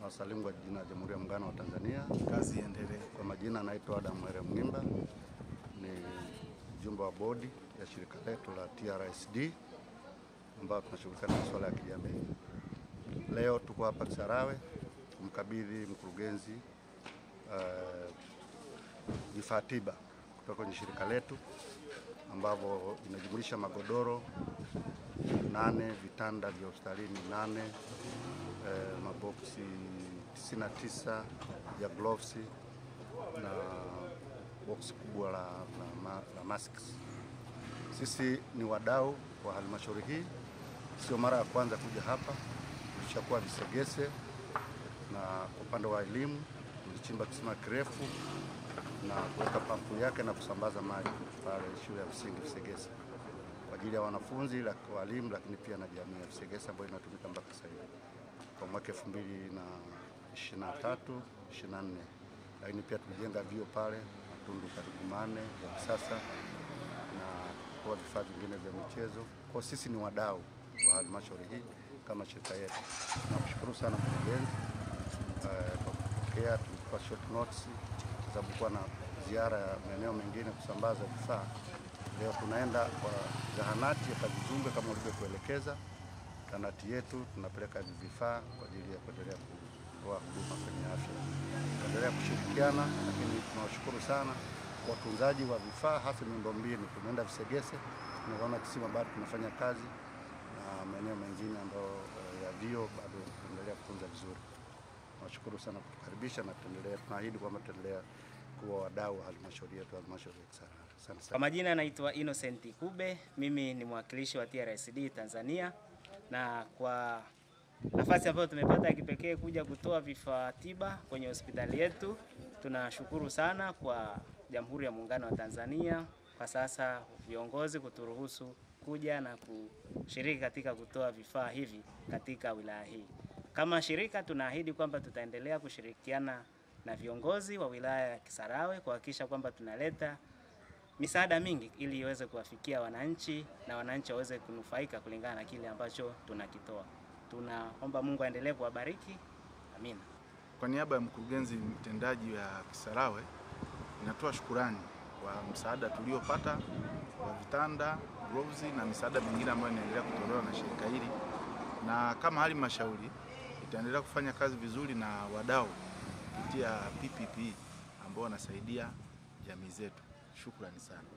Wasalimu kwa jina la Jamhuri ya Muungano wa Tanzania. Kazi iendelee. Kwa majina anaitwa Adam Mwere Mngimba, ni mjumbe wa bodi ya shirika letu la TRSD ambao tunashughulika na masuala ya kijamii. Leo tuko hapa Kisarawe kumkabidhi mkurugenzi vifaa tiba kutoka kwenye shirika letu ambavyo inajumuisha magodoro 8, vitanda vya hospitalini 8, maboksi 99 ya gloves na box kubwa la masks. Sisi ni wadau wa halmashauri hii, sio mara ya kwanza kuja hapa. Tulishakuwa Visegese, na kwa upande wa elimu tulichimba kisima kirefu na kuweka pampu yake na kusambaza maji pale shule ya msingi Visegese kwa ajili ya wanafunzi, walimu, lakini pia na jamii ya Visegese ambayo inatumika mpaka sasa hivi kwa mwaka 2023-24. Lakini pia tulijenga vyoo pale matundu karibu 8 ya kisasa na kwa vifaa vingine vya michezo. Kwa sisi ni wadau wa halmashauri hii kama shirika yetu. Nakushukuru sana mkurugenzi kwa kupokea. Tulikuwa short notice sababu kwa na ziara ya maeneo mengine kusambaza vifaa. Leo tunaenda kwa zahanati ya Kazizumbe kama ulivyotuelekeza. Zahanati yetu tunapeleka vifaa kwa ajili ya kuendelea kutoa huduma kwenye afya. Tunaendelea kushirikiana, lakini tunawashukuru sana kwa utunzaji wa vifaa hasa miundombinu. Tumeenda Visegese, tunaona kisima bado tunafanya kazi na maeneo mengine ambayo ya vyoo bado tunaendelea kutunza vizuri. Tunashukuru sana kutukaribisha na tunaahidi kwamba tutaendelea kuwa wadau wa halmashauri yetu, halmashauri ya Kisarawe. Asante sana. Kwa majina naitwa Innocent Kube, mimi ni mwakilishi wa TRSD Tanzania, na kwa nafasi ambayo tumepata ya kipekee kuja kutoa vifaa tiba kwenye hospitali yetu, tunashukuru sana kwa Jamhuri ya Muungano wa Tanzania kwa sasa viongozi kuturuhusu kuja na kushiriki katika kutoa vifaa hivi katika wilaya hii. Kama shirika tunaahidi kwamba tutaendelea kushirikiana na viongozi wa wilaya ya Kisarawe kuhakikisha kwamba tunaleta misaada mingi ili iweze kuwafikia wananchi na wananchi waweze kunufaika kulingana na kile ambacho tunakitoa. Tunaomba Mungu aendelee kuwabariki. Amina. Kwa niaba ya mkurugenzi mtendaji wa Kisarawe, ninatoa shukurani kwa msaada tuliopata wa vitanda, gloves na misaada mingine ambayo inaendelea kutolewa na shirika hili, na kama halmashauri itaendelea kufanya kazi vizuri na wadau kupitia PPP ambao wanasaidia jamii zetu. Shukrani sana.